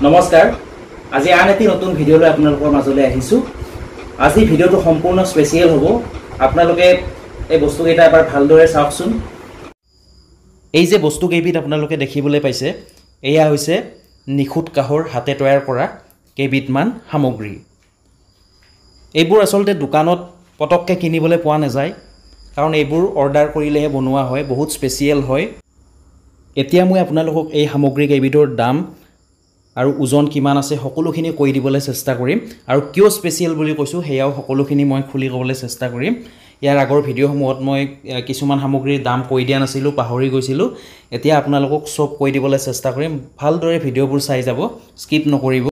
নমস্কাৰ আজি আন এটি নতুন ভিডিঅ' লৈ আপোনালোকৰ মাজলৈ আহিছো আজি ভিডিঅ'টো সম্পূৰ্ণ স্পেচিয়েল হ'ব আপোনালোকে এই বস্তুকেইটা এবাৰ ভালদৰে চাওকচোন এই যে বস্তু কেইবিধ আপোনালোকে দেখিবলৈ পাইছে এয়া হৈছে নিখুঁত কাহৰ হাতে তৈয়াৰ কৰা কেইবিধমান সামগ্ৰী এইবোৰ আসলতে দোকানত পটককে কিনিবলৈ পোৱা নাযায় কাৰণ এইবোৰ অৰ্ডাৰ কৰিলেহে বনোৱা হয় বহুত স্পেচিয়েল হয় এতিয়া মই আপোনালোকক এই সামগ্ৰী কেইবিধৰ দাম আৰু ওজন কিমান আছে সকলোখিনি কৈ দিবলৈ চেষ্টা কৰিম আৰু কিয় স্পেচিয়েল বুলি কৈছো হেয়াও সকলোখিনি মই খুলি ক'বলৈ চেষ্টা কৰিম ইয়াৰ আগৰ ভিডিঅ'সমূহত মই কিছুমান সামগ্ৰীৰ দাম কৈ দিয়া নাছিলো পাহৰি গৈছিলো এতিয়া আপোনালোকক সব কৈ দিবলৈ চেষ্টা কৰিম ভালদৰে ভিডিঅ'বোৰ চাই যাব স্কিপ নকৰিব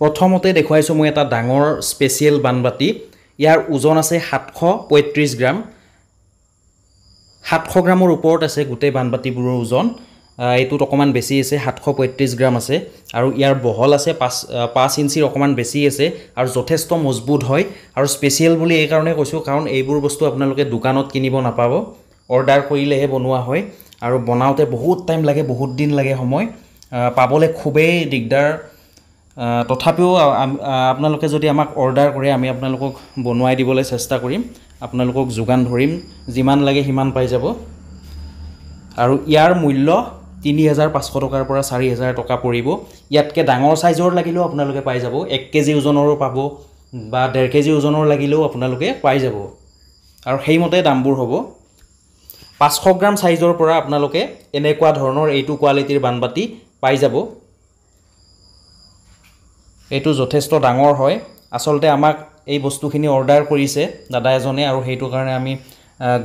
প্ৰথমতে দেখুৱাইছো মই এটা ডাঙৰ স্পেচিয়েল বানবাটি ইয়াৰ ওজন আছে 735 গ্ৰাম 700 গ্ৰামৰ ওপৰত আছে গোটেই বানবাটিবোৰৰ ওজন এইটোত অকমান বেছি আছে 735 গ্ৰাম আছে আৰু ইয়াৰ বহল আছে 5 ইঞ্চিৰ অকমান বেছি আছে আৰু যথেষ্ট মজবুত হয় আৰু স্পেচিয়েল বুলি এই কাৰণে কৈছো কাৰণ এইবোৰ বস্তু আপোনালোকে দোকানত কিনিব নাপাব অৰ্ডাৰ কৰিলেহে বনোৱা হয় আৰু বনাওতে বহুত টাইম লাগে বহুত দিন লাগে সময় পাবলৈ খুবেই দিগদাৰ তথাপিও আপোনালোকে যদি আমাক অৰ্ডাৰ কৰে আমি আপোনালোকক বনোৱাই দিবলৈ চেষ্টা কৰিম আপোনালোকক যোগান ধৰিম যিমান লাগে সিমান পাই যাব আৰু ইয়াৰ মূল্য 3500 টকাৰ পৰা 4000 টকা পৰিব ইয়াতকে ডাঙৰ সাইজৰ লাগিলেও আপোনালোকে পাই যাব 1 কেজি ওজনৰো পাব বা 1.5 কেজি ওজনৰ লাগিলেও আপোনালোকে পাই যাব আৰু সেইমতে দামবোৰ হ'ব 500 গ্ৰাম সাইজৰ পৰা আপোনালোকে এনেকুৱা ধৰণৰ এইটো কোৱালিটিৰ বানবাটি পাই যাব এইটো যথেষ্ট ডাঙৰ হয় আসলতে আমাক এই বস্তুখিনি অৰ্ডাৰ কৰিছে দাদা এজনে আৰু হেইটো কাৰণে আমি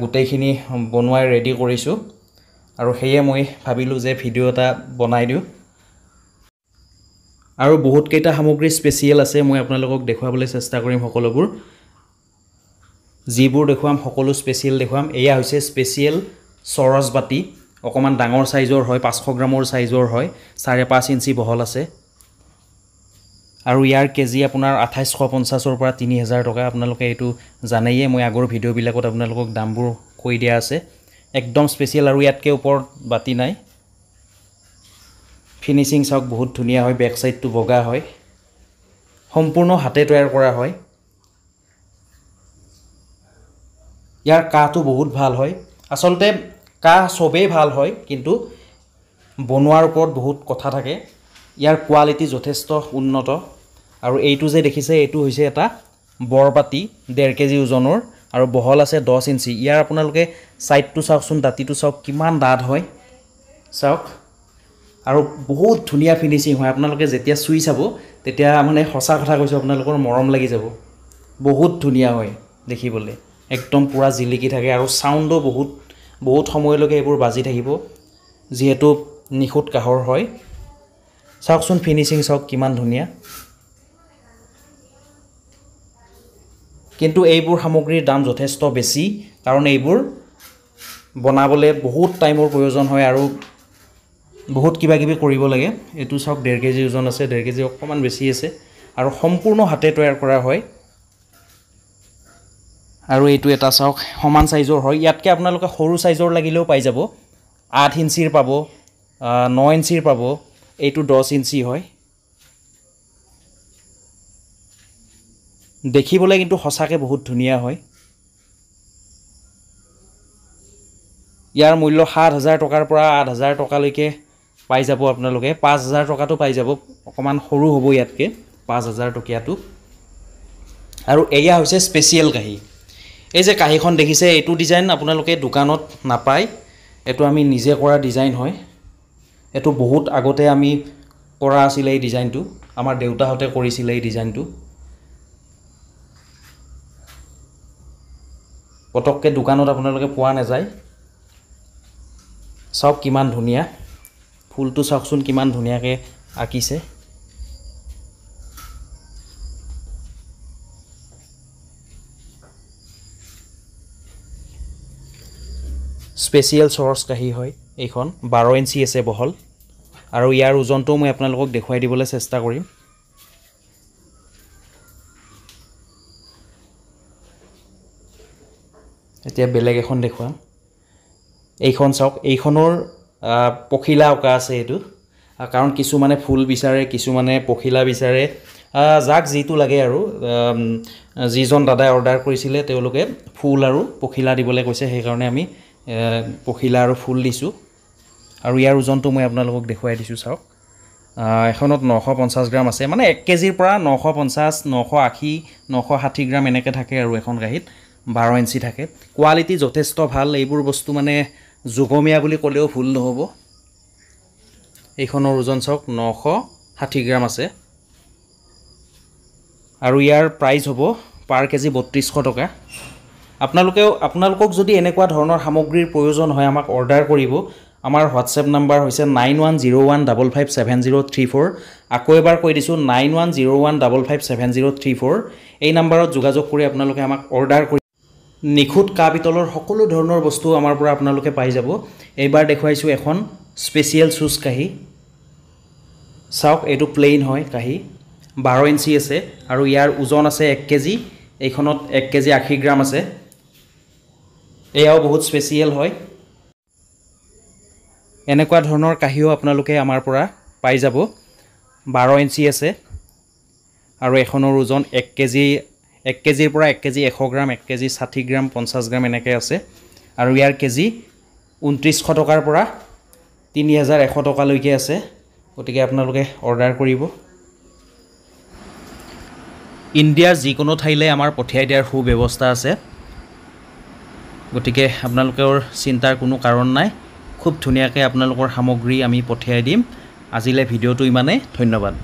গোটেইখিনি বনোৱাই ৰেডি কৰিছো আৰু হেয়ে মই ভাবিলো যে ভিডিও এটা বনাই দিও আৰু বহুত কেইটা সামগ্ৰী স্পেচিয়েল আছে মই আপোনালোকক দেখুৱাবলৈ চেষ্টা কৰিম সকলোবোৰ যিবোৰ দেখুৱাম সকলো স্পেচিয়েল দেখুৱাম এয়া হৈছে স্পেচিয়েল সৰস বাটি অকমান ডাঙৰ সাইজৰ হয় 500 গ্ৰামৰ সাইজৰ হয় 5.5 ইঞ্চি বহল আছে আৰু ইয়াৰ কেজি আপোনাৰ 2850 ৰ পৰা 3000 টকা আপোনালোকে এটো জানেয়ে মই আগৰ ভিডিও বিলাকত আপোনালোকক দামবোৰ কৈ দিয়া আছে একদম স্পেচিয়েল আৰু ইয়াতকে ওপৰত বাতি নাই ফিনিশিং সক বহুত ধুনিয়া হয় বেক সাইড টু বগা হয় সম্পূৰ্ণ হাতে তৈয়াৰ কৰা হয় ইয়াৰ কাটো বহুত ভাল হয় আসলতে কা সবে ভাল হয় কিন্তু বনোৱাৰ ওপৰত বহুত কথা থাকে ইয়াৰ কোৱালিটি যথেষ্ট উন্নত আৰু এইটো যে দেখিছে এইটো হৈছে এটা বৰবাটি 1.5 কেজি ওজনৰ আৰু বহল আছে 10 ইঞ্চি ইয়াৰ আপোনালোকে সাইড টু চাওকচোন দাতিটো চাওক কিমান দাঁত হয় চাওক আৰু বহুত ধুনিয়া ফিনিশিং হয় আপোনালোকে যেতিয়া সুই চাব তেতিয়া মানে হসা কথা কৈছো আপোনালোকৰ মৰম লাগি যাব বহুত ধুনিয়া হয় দেখিবলৈ একদম পুৰা জিলিকি থাকে আৰু সাউণ্ডো বহুত সময়লৈকে এইবোৰ বাজি থাকিব যেহেতু নিখুঁত কাহৰ হয় চাওকচোন ফিনিশিং চাওক কিমান ধুনিয়া কিন্তু এইবোৰ সামগ্ৰীৰ দাম যথেষ্ট বেছি কাৰণ এইবোৰ বনাবলে বহুত টাইমৰ প্ৰয়োজন হয় আৰু বহুত কিবা কিবি কৰিব লাগে এটো চাওক 1.5 কেজি ওজন আছে 1.5 কেজি অকমান বেছি আছে আৰু সম্পূৰ্ণ হাতে তৈয়াৰ কৰা হয় আৰু এইটো এটা চাওক সমান সাইজৰ হয় ইয়াতকে আপোনালোকে সৰু সাইজৰ লাগিলেও পাই যাব 8 ইঞ্চিৰ পাব 9 ইঞ্চিৰ পাব এইটো 10 ইঞ্চি হয় দেখিবলৈ কিন্তু হসাকে বহুত ধুনিয়া হয় ইয়াৰ মূল্য 7000 টকাৰ পৰা 8000 টকা লৈকে পাই যাব আপোনালোকে 5000 টকাটো পাই যাব অকমান সৰু হ'ব ইয়াতকে 5000 টকিয়াটো আৰু এয়া হৈছে স্পেচিয়েল কাহি এই যে কাহিখন দেখিছে এইটো ডিজাইন আপোনালোকে দোকানত নাপায় এটো আমি নিজে কৰা ডিজাইন হয় এটো বহুত আগতে আমি কৰা আছিল এই ডিজাইনটো আমাৰ দেউতাহতে কৰিছিল এই ডিজাইনটো পটককে দোকানত আপোনালোকে পোৱা নাযায় সব কিমান ধুনিয়া ফুলটো চাওকচোন কিমান ধুনিয়াকে আকিছে স্পেচিয়েল সৰস কাহি হয় এইখন 12 ইঞ্চি আছে বহল আৰু ইয়াৰ ওজনটো মই আপোনালোকক দেখুৱাই দিবলৈ চেষ্টা কৰিম এতিয়া বেলেগ এখন দেখুৱাম এইখন চাওক এইখনৰ পখিলা অকা আছে এটো কাৰণ কিছুমানে ফুল বিচাৰে, কিছুমানে পখিলা বিচাৰে, যাক যিটো লাগে আৰু যিজন দাদাই অৰ্ডাৰ কৰিছিলে তেওঁলোকে ফুল আৰু পখিলা দিবলৈ কৈছে, সেইকাৰণে আমি পখিলা আৰু ফুল দিছোঁ। আৰু ইয়াৰ ওজনটো মই আপোনালোকক দেখুৱাই দিছোঁ, চাওক। এখনত 950 গ্ৰাম আছে, মানে 1 কেজিৰ পৰা 950, 980, 960 গ্ৰাম এনেকৈ থাকে আৰু এখন কাঁহীত 12 ইঞ্চি থাকে। কোৱালিটি যথেষ্ট ভাল, এইবোৰ বস্তু মানে যুগমীয়া বুলি ক'লেও ভুল নহ'ব। এইখনৰ ওজন চাওক 960 গ্ৰাম আছে আৰু ইয়াৰ প্ৰাইচ হ'ব পাৰ কেজি 3200 টকা। আপোনালোকক যদি এনেকুৱা ধৰণৰ সামগ্ৰীৰ প্ৰয়োজন হয় আমাক অৰ্ডাৰ কৰিব। আমাৰ হোৱাটছএপ নাম্বাৰ হৈছে 9101557034। আকৌ এবাৰ কৈ দিছোঁ 9101557034। এই নাম্বাৰত যোগাযোগ কৰি আপোনালোকে আমাক অৰ্ডাৰ কৰি নিখুঁত কাঁহ পিতলৰ সকলো ধৰণৰ বস্তু আমাৰ পৰা আপোনালোকে পাই যাব। এইবাৰ দেখুৱাইছোঁ এখন স্পেচিয়েল চুজ কাঁহী, চাওক। এইটো প্লেইন হয় কাঁহী, 12 ইঞ্চি আছে আৰু ইয়াৰ ওজন আছে 1 কেজি। এইখনত 1 কেজি 80 গ্ৰাম আছে। এয়াও বহুত স্পেচিয়েল হয়। এনেকুৱা ধৰণৰ কাঁহীও আপোনালোকে আমাৰ পৰা পাই যাব। 12 ইঞ্চি আছে আৰু এখনৰ ওজন 1 কেজিৰ পৰা 1 কেজি 100 গ্ৰাম, 1 কেজি 60 গ্ৰাম, 50 গ্ৰাম এনেকৈ আছে। আৰু ইয়াৰ কেজি 2900 টকাৰ পৰা 3100 টকালৈকে আছে। গতিকে আপোনালোকে অৰ্ডাৰ কৰিব। ইণ্ডিয়াৰ যিকোনো ঠাইলৈ আমাৰ পঠিয়াই দিয়াৰ সুব্যৱস্থা আছে। গতিকে আপোনালোকৰ চিন্তাৰ কোনো কাৰণ নাই, খুব ধুনীয়াকৈ আপোনালোকৰ সামগ্ৰী আমি পঠিয়াই দিম। আজিলৈ ভিডিঅ'টো ইমানেই, ধন্যবাদ।